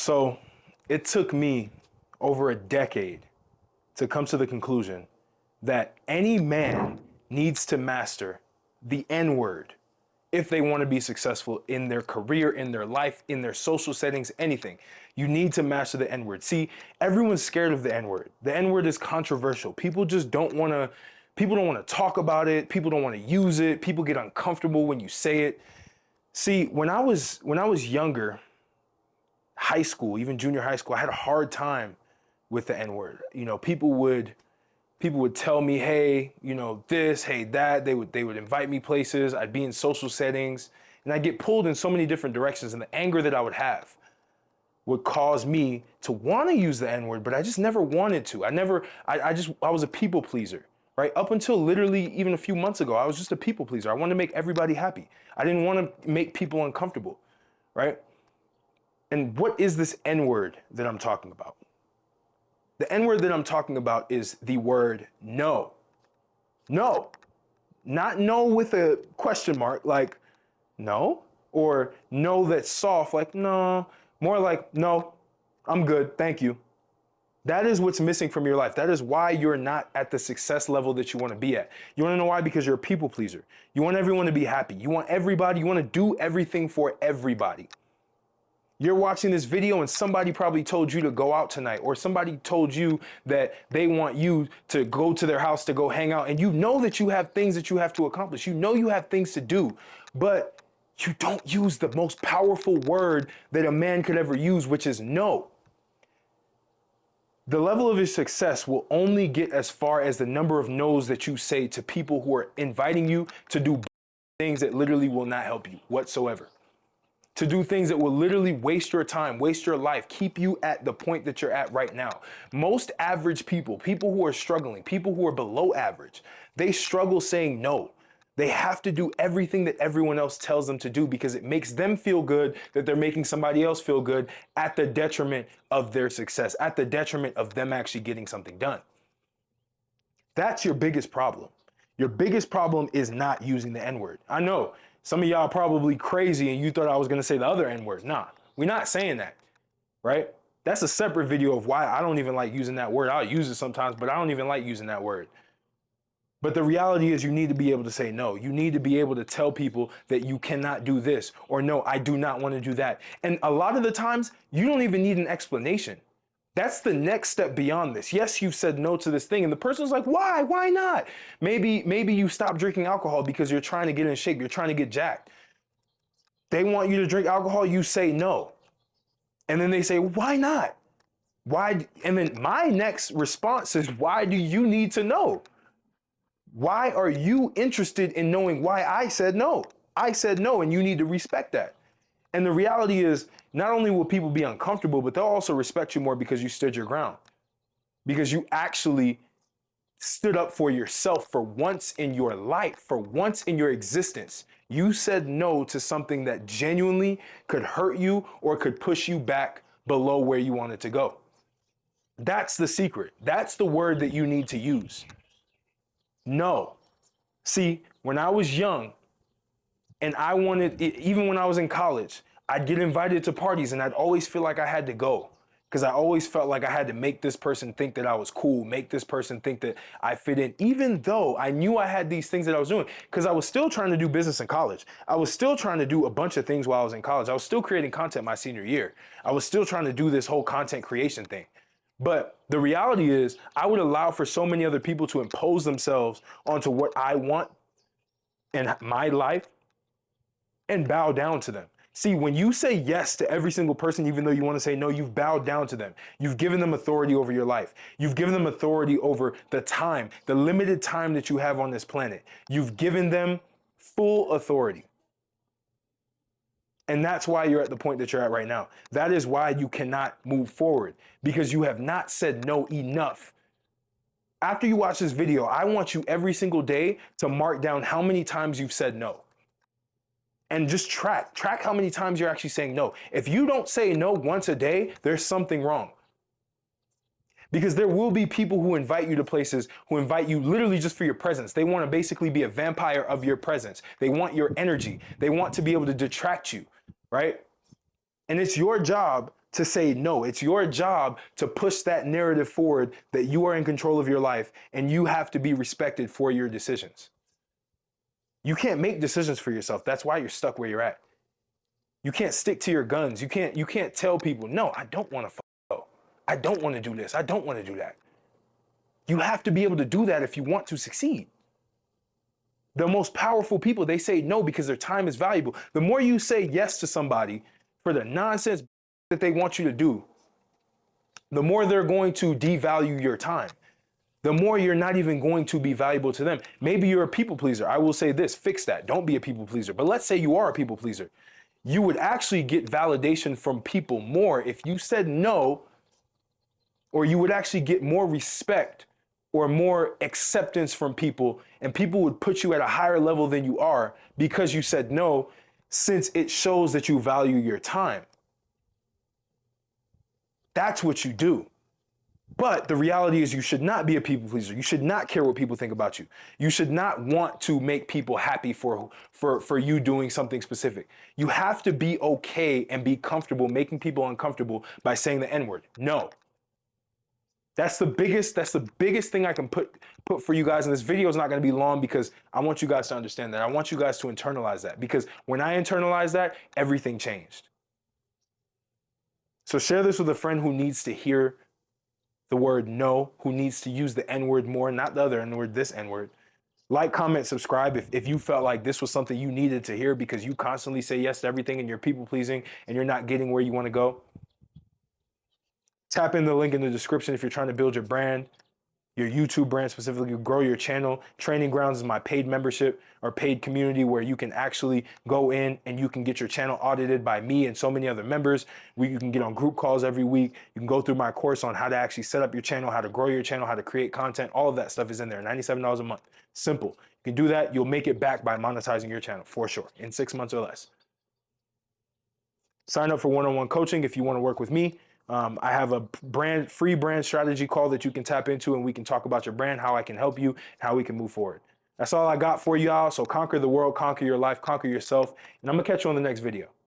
So it took me over a decade to come to the conclusion that any man needs to master the N word if they want to be successful in their career, in their life, in their social settings, anything. You need to master the N word. See, everyone's scared of the N word. The N word is controversial. People just don't want to. People don't want to talk about it. People don't want to use it. People get uncomfortable when you say it. See, when I was younger, high school, even junior high school, I had a hard time with the N word. You know, people would tell me, hey, you know, this, hey, that. They would invite me places. I'd be in social settings, and I'd get pulled in so many different directions. And the anger that I would have would cause me to want to use the N word, but I just never wanted to. I was a people pleaser, right? Up until literally even a few months ago, I was just a people pleaser. I wanted to make everybody happy. I didn't want to make people uncomfortable, right? And what is this N word that I'm talking about? The N word that I'm talking about is the word no. No. Not no with a question mark, like no, or no that's soft, like no, more like no, I'm good, thank you. That is what's missing from your life. That is why you're not at the success level that you want to be at. You want to know why? Because you're a people pleaser. You want everyone to be happy. You want everybody, you want to do everything for everybody. You're watching this video and somebody probably told you to go out tonight, or somebody told you that they want you to go to their house to go hang out, and you know that you have things that you have to accomplish. You know you have things to do, but you don't use the most powerful word that a man could ever use, which is no. The level of your success will only get as far as the number of no's that you say to people who are inviting you to do things that literally will not help you whatsoever. To do things that will literally waste your time, waste your life, keep you at the point that you're at right now. Most average people, people who are struggling, people who are below average, they struggle saying no. They have to do everything that everyone else tells them to do because it makes them feel good that they're making somebody else feel good at the detriment of their success, at the detriment of them actually getting something done. That's your biggest problem. Your biggest problem is not using the N word. I know some of y'all probably crazy and you thought I was going to say the other N word. Nah, we're not saying that, right? That's a separate video of why I don't even like using that word. I'll use it sometimes, but I don't even like using that word. But the reality is you need to be able to say no. You need to be able to tell people that you cannot do this, or no, I do not want to do that. And a lot of the times you don't even need an explanation. That's the next step beyond this. Yes, you've said no to this thing, and the person's like, why? Why not? Maybe you stop drinking alcohol because you're trying to get in shape, you're trying to get jacked. They want you to drink alcohol, you say no. And then they say, why not? Why? And then my next response is, why do you need to know? Why are you interested in knowing why I said no? I said no, and you need to respect that. And the reality is, not only will people be uncomfortable, but they'll also respect you more because you stood your ground. Because you actually stood up for yourself for once in your life, for once in your existence. You said no to something that genuinely could hurt you or could push you back below where you wanted to go. That's the secret. That's the word that you need to use. No. See, when I was young and I wanted, even when I was in college, I'd get invited to parties and I'd always feel like I had to go because I always felt like I had to make this person think that I was cool, make this person think that I fit in, even though I knew I had these things that I was doing because I was still trying to do business in college. I was still trying to do a bunch of things while I was in college. I was still creating content my senior year. I was still trying to do this whole content creation thing. But the reality is I would allow for so many other people to impose themselves onto what I want in my life and bow down to them. See, when you say yes to every single person, even though you want to say no, you've bowed down to them. You've given them authority over your life. You've given them authority over the time, the limited time that you have on this planet. You've given them full authority. And that's why you're at the point that you're at right now. That is why you cannot move forward, because you have not said no enough. After you watch this video, I want you every single day to mark down how many times you've said no. And just track how many times you're actually saying no. If you don't say no once a day, there's something wrong. Because there will be people who invite you to places, who invite you literally just for your presence. They want to basically be a vampire of your presence. They want your energy. They want to be able to detract you, right? And it's your job to say no. It's your job to push that narrative forward that you are in control of your life and you have to be respected for your decisions. You can't make decisions for yourself. That's why you're stuck where you're at. You can't stick to your guns. You can't tell people, no, I don't want to go. I don't want to do this. I don't want to do that. You have to be able to do that if you want to succeed. The most powerful people, they say no because their time is valuable. The more you say yes to somebody for the nonsense that they want you to do, the more they're going to devalue your time. The more you're not even going to be valuable to them. Maybe you're a people pleaser. I will say this, fix that. Don't be a people pleaser. But let's say you are a people pleaser. You would actually get validation from people more if you said no, or you would actually get more respect or more acceptance from people, and people would put you at a higher level than you are because you said no, since it shows that you value your time. That's what you do. But the reality is you should not be a people pleaser. You should not care what people think about you. You should not want to make people happy for you doing something specific. You have to be okay and be comfortable making people uncomfortable by saying the N-word. No. That's the biggest thing I can put for you guys. And this video is not going to be long because I want you guys to understand that. I want you guys to internalize that, because when I internalize that, everything changed. So share this with a friend who needs to hear the word no, who needs to use the N-word more, not the other N-word, this N-word. Like, comment, subscribe if you felt like this was something you needed to hear, because you constantly say yes to everything and you're people pleasing and you're not getting where you want to go. Tap in the link in the description if you're trying to build your brand, your YouTube brand specifically, grow your channel. Training Grounds is my paid membership or paid community where you can actually go in and you can get your channel audited by me and so many other members. You can get on group calls every week. You can go through my course on how to actually set up your channel, how to grow your channel, how to create content. All of that stuff is in there. $97 a month. Simple. You can do that. You'll make it back by monetizing your channel for sure in 6 months or less. Sign up for one-on-one coaching if you want to work with me. I have a free brand strategy call that you can tap into, and we can talk about your brand, how I can help you, how we can move forward. That's all I got for y'all. So conquer the world, conquer your life, conquer yourself, and I'm gonna catch you on the next video.